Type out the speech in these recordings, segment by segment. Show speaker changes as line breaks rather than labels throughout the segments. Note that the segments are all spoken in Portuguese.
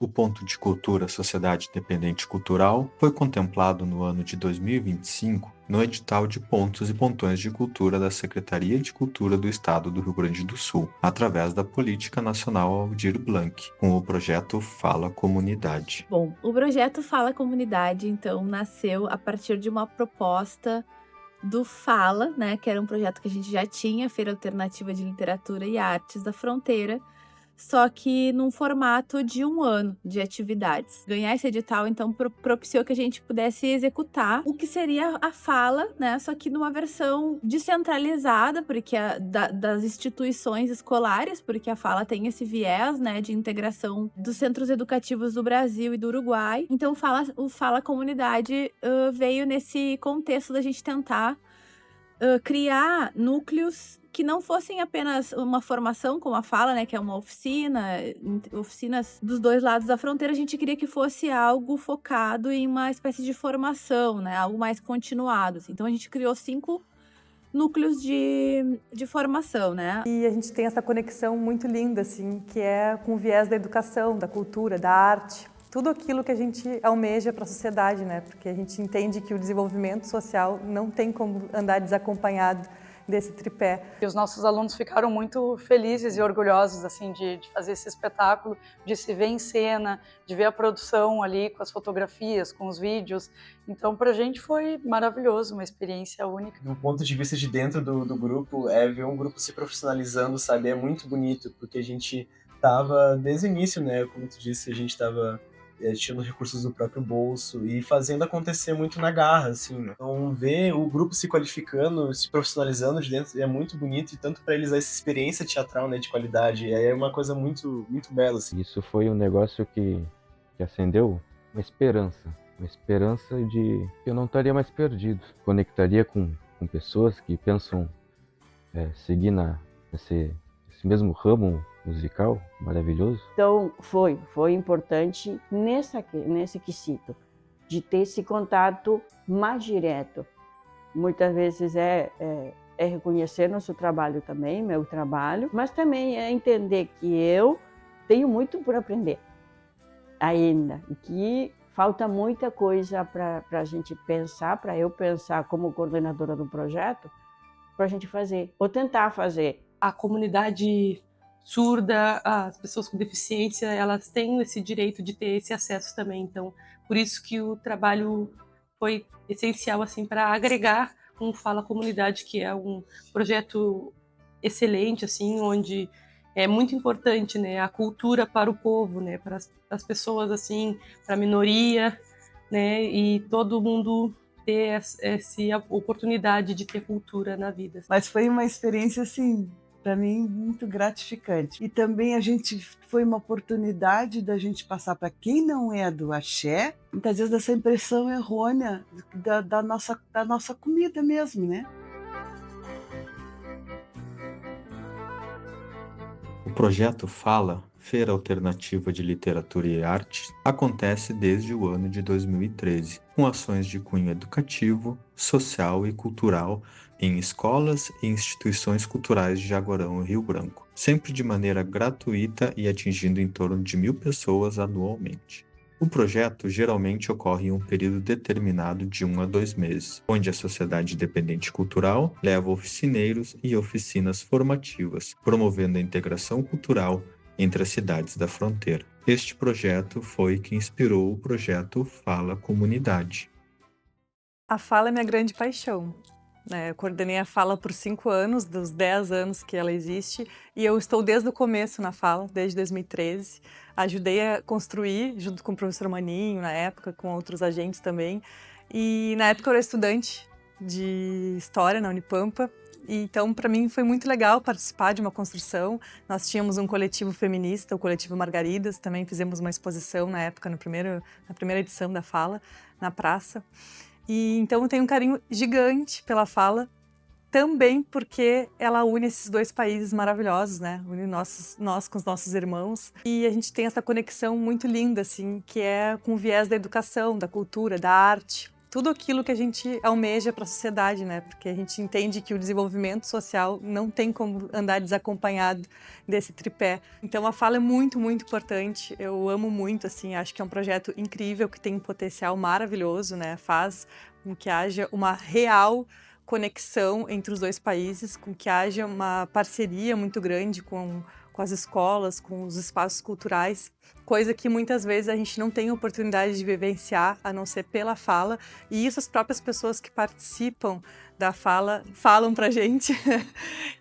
O ponto de cultura Sociedade Independente Cultural foi contemplado no ano de 2025 no edital de pontos e pontões de cultura da Secretaria de Cultura do Estado do Rio Grande do Sul, através da Política Nacional Aldir Blanc, com o projeto Fala Comunidade.
Bom, o projeto Fala Comunidade, então, nasceu a partir de uma proposta do Fala, né, que era um projeto que a gente já tinha, Feira Alternativa de Literatura e Artes da Fronteira, só que num formato de 1 ano de atividades. Ganhar esse edital, então, propiciou que a gente pudesse executar o que seria a Fala, né, só que numa versão descentralizada, porque das instituições escolares, porque a Fala tem esse viés, né, de integração dos centros educativos do Brasil e do Uruguai. Então, o Fala Comunidade veio nesse contexto da gente tentar criar núcleos que não fossem apenas uma formação, como a Fala, né, que é uma oficina, oficinas dos 2 lados da fronteira. A gente queria que fosse algo focado em uma espécie de formação, né, algo mais continuado, assim. Então a gente criou 5 núcleos de formação, né.
E a gente tem essa conexão muito linda, assim, que é com o viés da educação, da cultura, da arte. Tudo aquilo que a gente almeja para a sociedade, né? Porque a gente entende que o desenvolvimento social não tem como andar desacompanhado desse tripé.
E os nossos alunos ficaram muito felizes e orgulhosos assim de fazer esse espetáculo, de se ver em cena, de ver a produção ali com as fotografias, com os vídeos. Então, para a gente foi maravilhoso, uma experiência única.
Do ponto de vista de dentro do grupo, ver um grupo se profissionalizando, sabe, é muito bonito, porque a gente tava desde o início, né, como tu disse, a gente tava tirando recursos do próprio bolso e fazendo acontecer muito na garra, assim, né? Então, ver o grupo se qualificando, se profissionalizando de dentro é muito bonito, e tanto para eles essa experiência teatral, né, de qualidade, é uma coisa muito, muito bela, assim.
Isso foi um negócio que acendeu uma esperança de que eu não estaria mais perdido. Conectaria com pessoas que pensam seguir nesse mesmo ramo musical maravilhoso.
Então foi importante nesse quesito, de ter esse contato mais direto. Muitas vezes é reconhecer nosso trabalho também, meu trabalho, mas também é entender que eu tenho muito por aprender ainda, e que falta muita coisa para a gente pensar, para eu pensar como coordenadora do projeto, para a gente fazer, ou tentar fazer.
A comunidade surda, as pessoas com deficiência, elas têm esse direito de ter esse acesso também. Então, por isso que o trabalho foi essencial assim para agregar um Fala Comunidade, que é um projeto excelente, assim, onde é muito importante, né, a cultura para o povo, né, para as pessoas, assim, para a minoria, né, e todo mundo ter essa oportunidade de ter cultura na vida.
Mas foi uma experiência, assim, para mim, muito gratificante. E também foi uma oportunidade da gente passar para quem não é do axé, muitas vezes dessa impressão errônea da nossa comida mesmo, né?
O projeto Fala, Feira Alternativa de Literatura e Arte, acontece desde o ano de 2013, com ações de cunho educativo, social e cultural em escolas e instituições culturais de Jaguarão e Rio Branco, sempre de maneira gratuita e atingindo em torno de 1.000 pessoas anualmente. O projeto geralmente ocorre em um período determinado de 1 a 2 meses, onde a Sociedade Independente Cultural leva oficineiros e oficinas formativas, promovendo a integração cultural entre as cidades da fronteira. Este projeto foi que inspirou o projeto Fala Comunidade.
A Fala é minha grande paixão. Eu coordenei a Fala por 5 anos, dos 10 anos que ela existe, e eu estou desde o começo na Fala, desde 2013. Ajudei a construir, junto com o professor Maninho, na época, com outros agentes também. E na época eu era estudante de História na Unipampa, e então para mim foi muito legal participar de uma construção. Nós tínhamos um coletivo feminista, o Coletivo Margaridas, também fizemos uma exposição na época, na primeira edição da Fala, na praça. E então eu tenho um carinho gigante pela Fala, também porque ela une esses 2 países maravilhosos, né? Une nós com os nossos irmãos. E a gente tem essa conexão muito linda, assim, que é com o viés da educação, da cultura, da arte. tudo aquilo que a gente almeja para a sociedade, né? Porque a gente entende que o desenvolvimento social não tem como andar desacompanhado desse tripé. Então a fala é muito, muito importante. Eu amo muito, assim, acho que é um projeto incrível que tem um potencial maravilhoso, né? Faz com que haja uma real conexão entre os dois países, com que haja uma parceria muito grande com as escolas, com os espaços culturais, coisa que muitas vezes a gente não tem oportunidade de vivenciar, a não ser pela fala, e isso as próprias pessoas que participam da fala falam pra gente,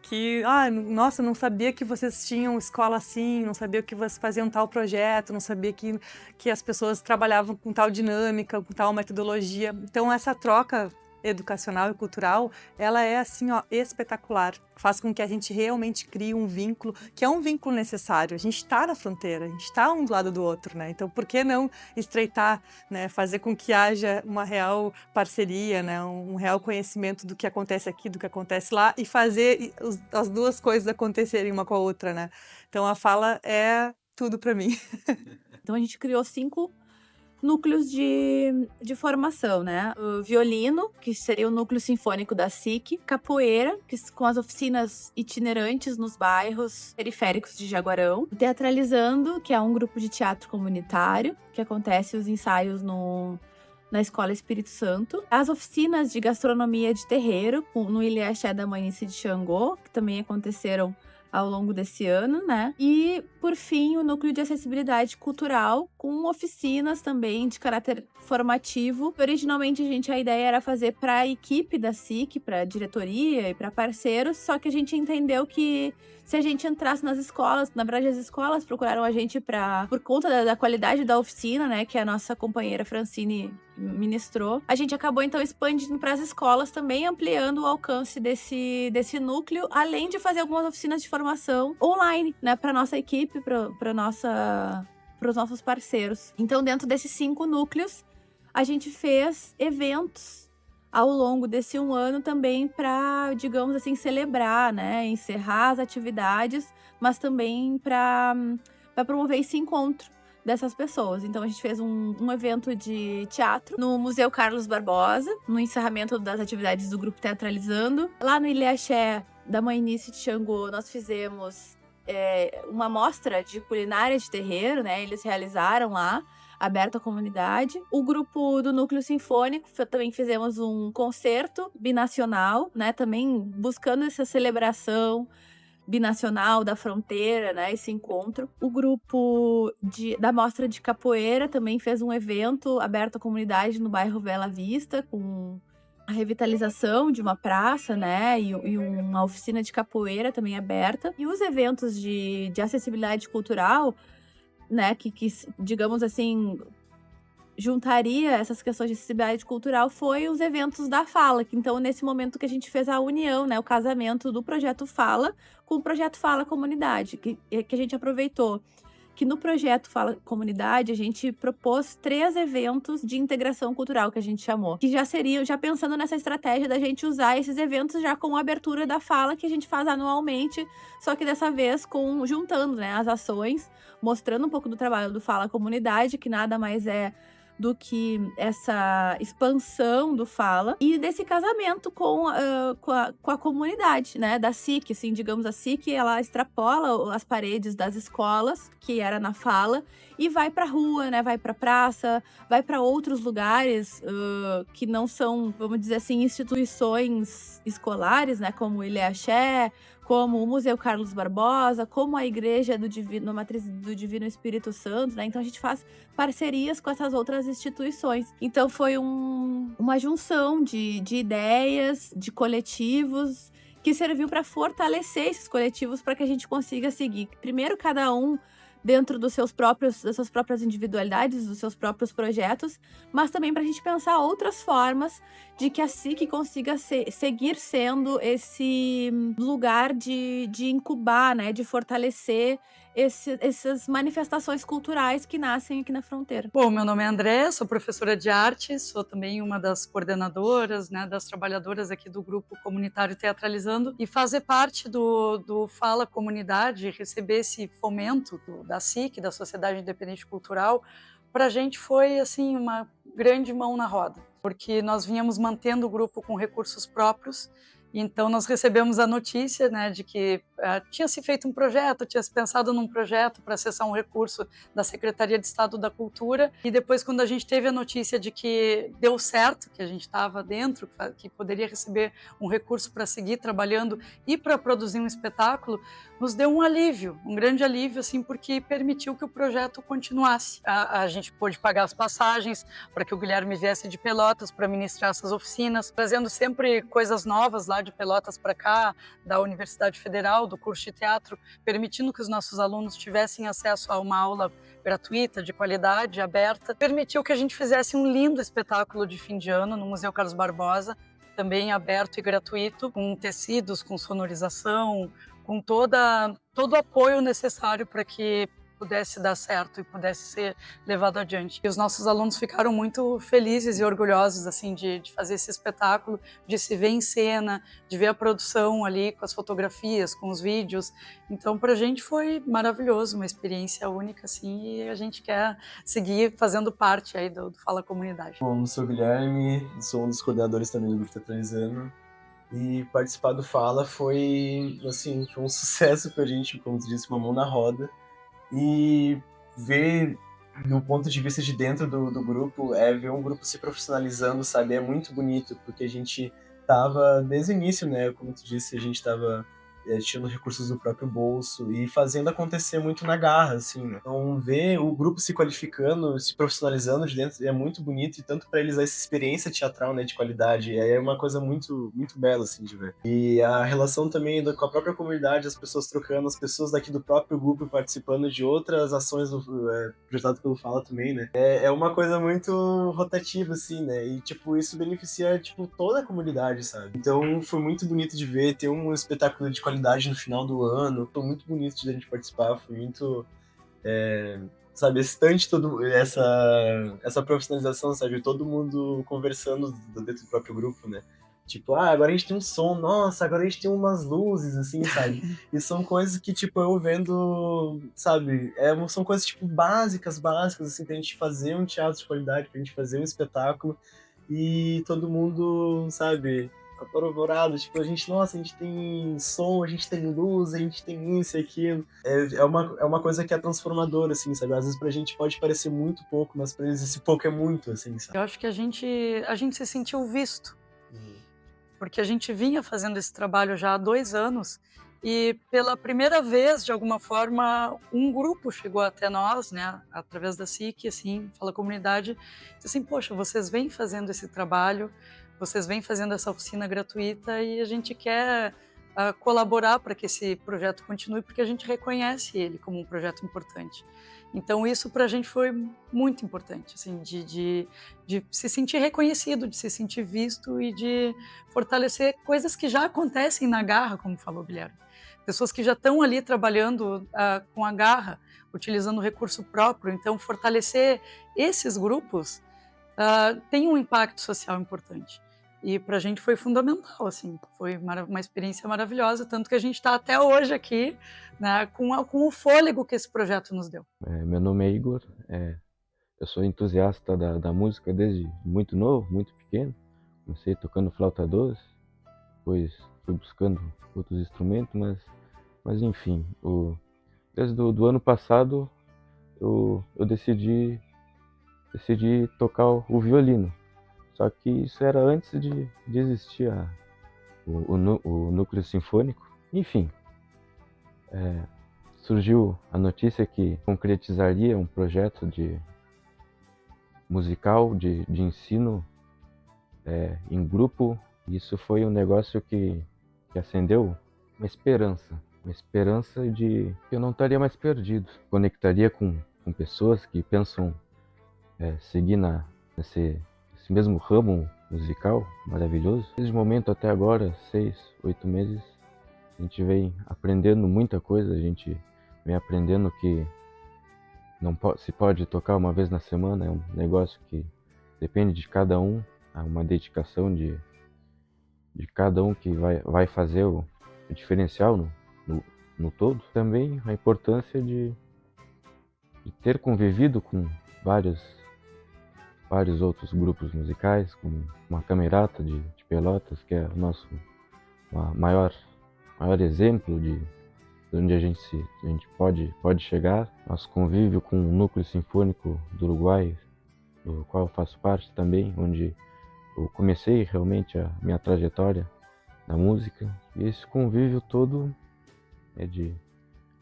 que, nossa, não sabia que vocês tinham escola assim, não sabia que vocês faziam tal projeto, não sabia que as pessoas trabalhavam com tal dinâmica, com tal metodologia. Então essa troca educacional e cultural, ela é assim, ó, espetacular. Faz com que a gente realmente crie um vínculo, que é um vínculo necessário. A gente está na fronteira, a gente está um do lado do outro, né? Então, por que não estreitar, né? Fazer com que haja uma real parceria, né? Um real conhecimento do que acontece aqui, do que acontece lá, e fazer as duas coisas acontecerem uma com a outra, né? Então, a fala é tudo para mim.
Então, a gente criou 5 núcleos de formação, né? O violino, que seria o núcleo sinfônico da SIC, capoeira, com as oficinas itinerantes nos bairros periféricos de Jaguarão, o Teatralizando, que é um grupo de teatro comunitário, que acontece os ensaios na Escola Espírito Santo. As oficinas de gastronomia de terreiro, no Ilha Axé da Manhice de Xangô, que também aconteceram ao longo desse ano, né? E, por fim, o núcleo de acessibilidade cultural, com oficinas também de caráter formativo. Originalmente, a ideia era fazer para a equipe da SIC, para a diretoria e para parceiros, só que a gente entendeu que se a gente entrasse nas escolas, na verdade as escolas procuraram a gente por conta da qualidade da oficina, né, que a nossa companheira Francine ministrou, a gente acabou então expandindo para as escolas também, ampliando o alcance desse núcleo, além de fazer algumas oficinas de formação online, né, para nossa equipe, para os nossos parceiros. Então, dentro desses 5 núcleos, a gente fez eventos ao longo desse 1 ano também para, digamos assim, celebrar, né, encerrar as atividades, mas também para promover esse encontro dessas pessoas. Então a gente fez um evento de teatro no Museu Carlos Barbosa, no encerramento das atividades do grupo Teatralizando. Lá no Ilha Axé da Manhice de Xangô, nós fizemos uma mostra de culinária de terreiro, né? Eles realizaram lá, aberto à comunidade. O grupo do Núcleo Sinfônico, também fizemos um concerto binacional, né? Também buscando essa celebração binacional da fronteira, né? Esse encontro. O grupo da Mostra de Capoeira também fez um evento aberto à comunidade no bairro Bela Vista, com a revitalização de uma praça, né, e uma oficina de capoeira também aberta. E os eventos de acessibilidade cultural, né, que digamos assim, juntaria essas questões de acessibilidade cultural, foi os eventos da Fala. Então, nesse momento que a gente fez a união, né, o casamento do Projeto Fala com o Projeto Fala Comunidade, que a gente aproveitou que no projeto Fala Comunidade, a gente propôs 3 eventos de integração cultural, que a gente chamou. Que já seriam, já pensando nessa estratégia da gente usar esses eventos já com a abertura da fala, que a gente faz anualmente, só que dessa vez juntando, né, as ações, mostrando um pouco do trabalho do Fala Comunidade, que nada mais é do que essa expansão do Fala e desse casamento com a comunidade, né, da SIC, assim, digamos, a SIC, ela extrapola as paredes das escolas, que era na Fala, e vai pra rua, né, vai pra praça, vai para outros lugares que não são, vamos dizer assim, instituições escolares, né, como o Ilha Axé, como o Museu Carlos Barbosa, como a Igreja a Matriz do Divino Espírito Santo, né? Então a gente faz parcerias com essas outras instituições. Então foi uma junção de ideias, de coletivos, que serviu para fortalecer esses coletivos para que a gente consiga seguir. Primeiro, cada um dentro das suas próprias individualidades, dos seus próprios projetos, mas também para a gente pensar outras formas de que a SIC consiga seguir sendo esse lugar de incubar, né, de fortalecer essas manifestações culturais que nascem aqui na fronteira.
Bom, meu nome é André, sou professora de arte, sou também uma das coordenadoras, né, das trabalhadoras aqui do grupo comunitário Teatralizando, e fazer parte do Fala Comunidade, receber esse fomento da SIC, da Sociedade Independente Cultural, para a gente foi assim uma grande mão na roda. porque nós vínhamos mantendo o grupo com recursos próprios. Então, nós recebemos a notícia, né, de que tinha se feito um projeto, tinha se pensado num projeto para acessar um recurso da Secretaria de Estado da Cultura. E depois, quando a gente teve a notícia de que deu certo, que a gente estava dentro, que poderia receber um recurso para seguir trabalhando e para produzir um espetáculo, nos deu um alívio, um grande alívio, assim, porque permitiu que o projeto continuasse. A gente pôde pagar as passagens para que o Guilherme viesse de Pelotas para ministrar essas oficinas, trazendo sempre coisas novas lá de Pelotas para cá, da Universidade Federal, do curso de teatro, permitindo que os nossos alunos tivessem acesso a uma aula gratuita, de qualidade, aberta. Permitiu que a gente fizesse um lindo espetáculo de fim de ano no Museu Carlos Barbosa, também aberto e gratuito, com tecidos, com sonorização, com todo o apoio necessário para que pudesse dar certo e pudesse ser levado adiante. E os nossos alunos ficaram muito felizes e orgulhosos assim de fazer esse espetáculo, de se ver em cena, de ver a produção ali com as fotografias, com os vídeos. Então, para a gente foi maravilhoso, uma experiência única assim, e a gente quer seguir fazendo parte aí do Fala Comunidade.
Bom, eu sou o Guilherme, sou um dos coordenadores também do grupo Teatralizando. E participar do Fala foi, assim, foi um sucesso pra gente, como tu disse, uma mão na roda. E ver do ponto de vista de dentro do grupo, ver um grupo se profissionalizando, sabe, é muito bonito, porque a gente tava, desde o início, né, como tu disse, a gente tava tirando recursos do próprio bolso e fazendo acontecer muito na garra, assim, né? Então, ver o grupo se qualificando, se profissionalizando de dentro é muito bonito, e tanto para eles essa experiência teatral, né, de qualidade, é uma coisa muito, muito bela, assim, de ver. E a relação também com a própria comunidade, as pessoas trocando, as pessoas daqui do próprio grupo participando de outras ações projetadas pelo Fala também, né? É uma coisa muito rotativa, assim, né? E, tipo, isso beneficia, tipo, toda a comunidade, sabe? Então, foi muito bonito de ver, ter um espetáculo de qualidade no final do ano. Foi muito bonito de a gente participar, foi muito, sabe, excitante essa profissionalização, sabe, todo mundo conversando dentro do próprio grupo, né? Tipo, agora a gente tem um som, nossa, agora a gente tem umas luzes, assim, sabe? E são coisas que, tipo, eu vendo, sabe, são coisas, tipo, básicas, assim, pra gente fazer um teatro de qualidade, pra gente fazer um espetáculo, e todo mundo, sabe, apavorado, tipo, a gente tem som, a gente tem luz, a gente tem isso e aquilo. É uma coisa que é transformadora, assim, sabe? Às vezes pra gente pode parecer muito pouco, mas pra eles esse pouco é muito, assim, sabe?
Eu acho que a gente se sentiu visto, porque a gente vinha fazendo esse trabalho já há 2 anos, e pela primeira vez, de alguma forma, um grupo chegou até nós, né, através da SIC, assim, Fala Comunidade, disse assim, poxa, vocês vêm fazendo esse trabalho, vocês vêm fazendo essa oficina gratuita e a gente quer colaborar para que esse projeto continue, porque a gente reconhece ele como um projeto importante. Então isso para a gente foi muito importante, assim, de se sentir reconhecido, de se sentir visto e de fortalecer coisas que já acontecem na garra, como falou o Guilherme. Pessoas que já estão ali trabalhando com a garra, utilizando recurso próprio. Então fortalecer esses grupos tem um impacto social importante. E para a gente foi fundamental, assim, foi uma experiência maravilhosa, tanto que a gente está até hoje aqui, né, com o fôlego que esse projeto nos deu.
Meu nome é Igor, eu sou entusiasta da música desde muito novo, muito pequeno. Comecei tocando flauta doce, depois fui buscando outros instrumentos, mas enfim, desde o ano passado eu decidi tocar o violino. Só que isso era antes de existir o núcleo sinfônico. Enfim, surgiu a notícia que concretizaria um projeto musical de ensino em grupo. Isso foi um negócio que acendeu uma esperança de que eu não estaria mais perdido. Conectaria com pessoas que pensam seguir nesse mesmo ramo musical maravilhoso. Desde o momento até agora, 6, 8 meses, a gente vem aprendendo muita coisa. A gente vem aprendendo que não se pode tocar uma vez na semana. É um negócio que depende de cada um. Há uma dedicação de cada um que vai fazer o diferencial no todo. Também a importância de ter convivido com vários vários outros grupos musicais, como uma Camerata de Pelotas, que é o nosso maior exemplo de onde a gente pode chegar. Nosso convívio com o Núcleo Sinfônico do Uruguai, do qual eu faço parte também, onde eu comecei realmente a minha trajetória na música. E esse convívio todo é de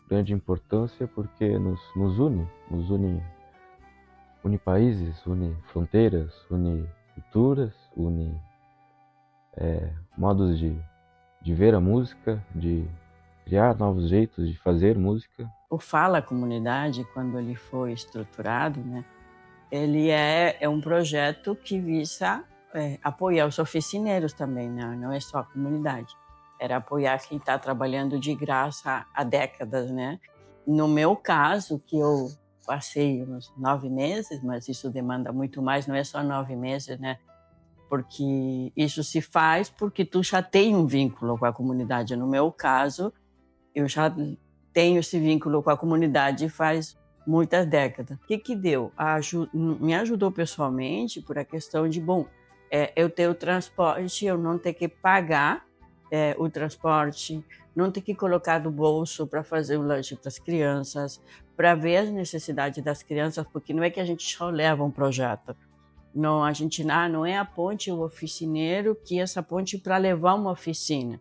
grande importância porque nos une países, une fronteiras, une culturas, une modos de ver a música, de criar novos jeitos de fazer música.
O Fala Comunidade, quando ele foi estruturado, né, ele é um projeto que visa apoiar os oficineiros também, né? Não é só a comunidade. Era apoiar quem está trabalhando de graça há décadas, né? No meu caso, que eu passei uns 9 meses, mas isso demanda muito mais, não é só 9 meses, né? Porque isso se faz porque tu já tem um vínculo com a comunidade. No meu caso, eu já tenho esse vínculo com a comunidade faz muitas décadas. O que deu? Me ajudou pessoalmente por a questão de, eu ter o transporte, eu não ter que pagar o transporte, não ter que colocar do bolso para fazer o lanche para as crianças, para ver as necessidades das crianças, porque não é que a gente só leva um projeto. Não, a gente não é a ponte, o oficineiro, que é essa ponte para levar uma oficina.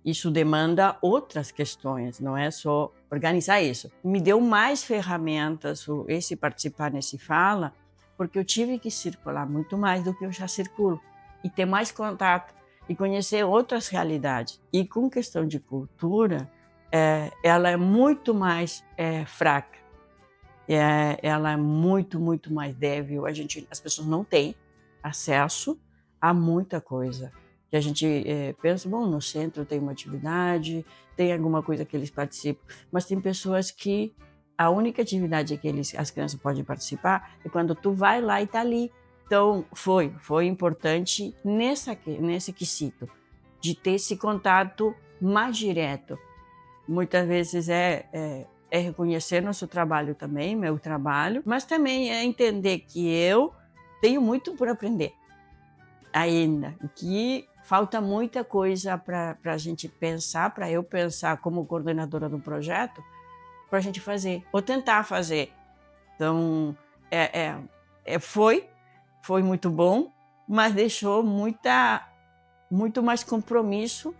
Isso demanda outras questões, não é só organizar isso. Me deu mais ferramentas esse participar nesse Fala, porque eu tive que circular muito mais do que eu já circulo e ter mais contato e conhecer outras realidades. E com questão de cultura, ela é muito mais fraca. Ela é muito, muito mais débil. As pessoas não têm acesso a muita coisa. Que a gente pensa, no centro tem uma atividade, tem alguma coisa que eles participam, mas tem pessoas que a única atividade que as crianças podem participar é quando tu vai lá e tá ali. Então, foi importante nesse quesito, de ter esse contato mais direto. Muitas vezes é reconhecer nosso trabalho também, meu trabalho, mas também é entender que eu tenho muito por aprender ainda, que falta muita coisa para a gente pensar, para eu pensar como coordenadora do projeto, para a gente fazer, ou tentar fazer. Então, foi muito bom, mas deixou muito mais compromisso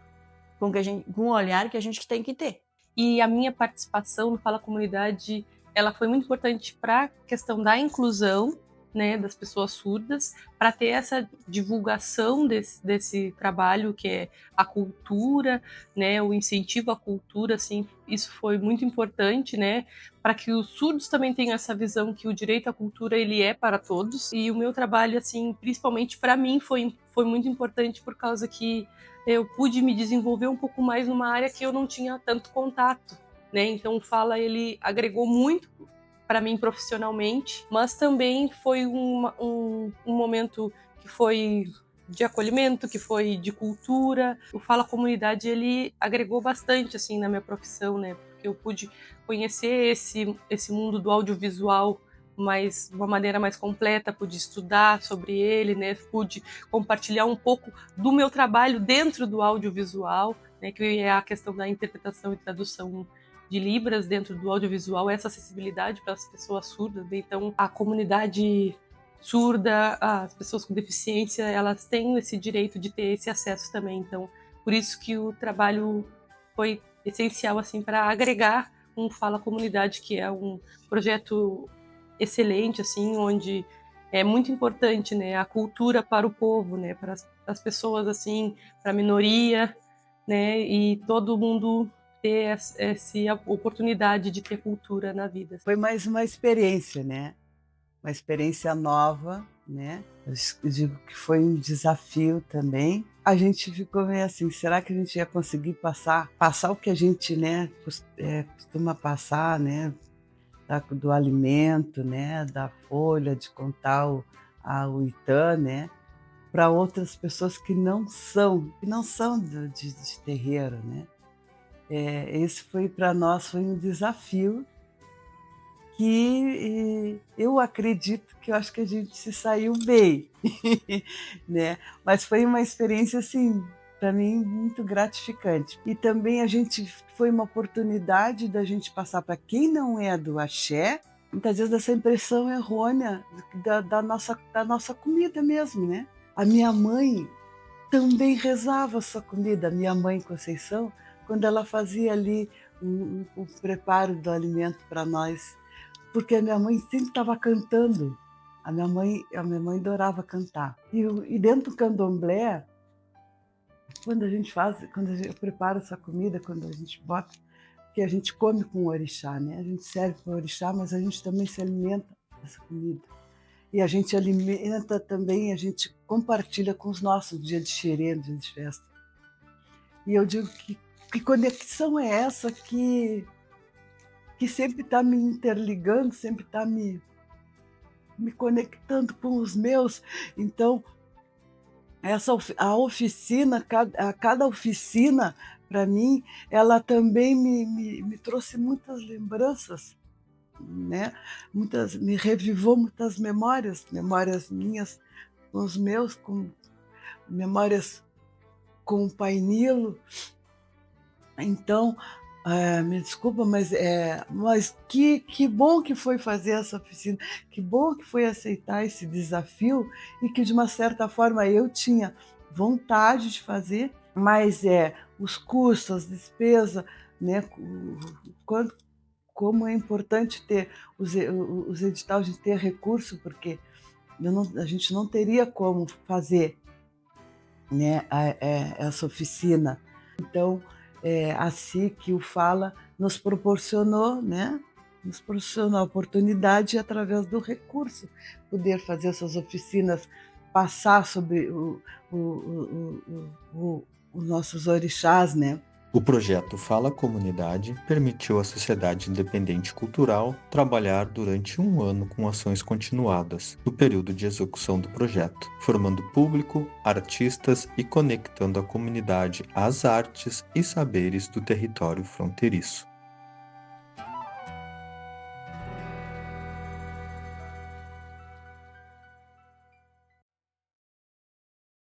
com o olhar que a gente tem que ter.
E a minha participação no Fala Comunidade, ela foi muito importante para a questão da inclusão, né, das pessoas surdas, para ter essa divulgação desse trabalho que é a cultura, né, o incentivo à cultura, assim, isso foi muito importante, né, para que os surdos também tenham essa visão que o direito à cultura ele é para todos. E o meu trabalho, assim, principalmente para mim, foi muito importante por causa que eu pude me desenvolver um pouco mais numa área que eu não tinha tanto contato, né? Então o Fala ele agregou muito para mim profissionalmente, mas também foi um momento que foi de acolhimento, que foi de cultura. O Fala Comunidade ele agregou bastante assim na minha profissão, né? Porque eu pude conhecer esse mundo do audiovisual de uma maneira mais completa, pude estudar sobre ele, né? Pude compartilhar um pouco do meu trabalho dentro do audiovisual, né? Que é a questão da interpretação e tradução de Libras dentro do audiovisual, essa acessibilidade para as pessoas surdas. Então, a comunidade surda, as pessoas com deficiência, elas têm esse direito de ter esse acesso também. Então, por isso que o trabalho foi essencial assim para agregar um Fala Comunidade, que é um projeto excelente, assim, onde é muito importante, né, a cultura para o povo, né, para as pessoas, assim, para a minoria, né, e todo mundo ter essa oportunidade de ter cultura na vida.
Foi mais uma experiência, né? Uma experiência nova, né? Eu digo que foi um desafio também. A gente ficou meio assim, será que a gente ia conseguir passar o que a gente, né, costuma passar, né? Do alimento, né? Da folha, de contar o Itã, né? Para outras pessoas que não são de terreiro, né? Esse foi para nós um desafio que eu acredito que eu acho que a gente se saiu bem, né? Mas foi uma experiência assim, para mim, muito gratificante. E também foi uma oportunidade da gente passar para quem não é do axé, muitas vezes essa impressão errônea da nossa comida mesmo, né? A minha mãe também rezava essa comida, a minha mãe Conceição, quando ela fazia ali o preparo do alimento para nós, porque a minha mãe sempre estava cantando. A minha mãe adorava cantar. E dentro do candomblé, quando eu preparo essa comida, quando a gente bota, que a gente come com o orixá, né? A gente serve para o orixá, mas a gente também se alimenta dessa comida. E a gente alimenta também, a gente compartilha com os nossos dia de xerê, dia de festa. E eu digo que conexão é essa que sempre está me interligando, sempre está me conectando com os meus. Então, a oficina, cada oficina, para mim, ela também me trouxe muitas lembranças, né? Me revivou muitas memórias minhas com os meus, memórias com o Pai Nilo. Então, me desculpa, mas que bom que foi fazer essa oficina, que bom que foi aceitar esse desafio e que, de uma certa forma, eu tinha vontade de fazer, mas os custos, as despesas, né? Como é importante ter os editais, de ter recurso, porque a gente não teria como fazer, né, essa oficina. Então, assim que o Fala nos proporcionou, né? Nos proporcionou a oportunidade, através do recurso, poder fazer essas oficinas, passar sobre os nossos orixás, né?
O projeto Fala Comunidade permitiu à Sociedade Independente Cultural trabalhar durante um ano com ações continuadas no período de execução do projeto, formando público, artistas e conectando a comunidade às artes e saberes do território fronteiriço.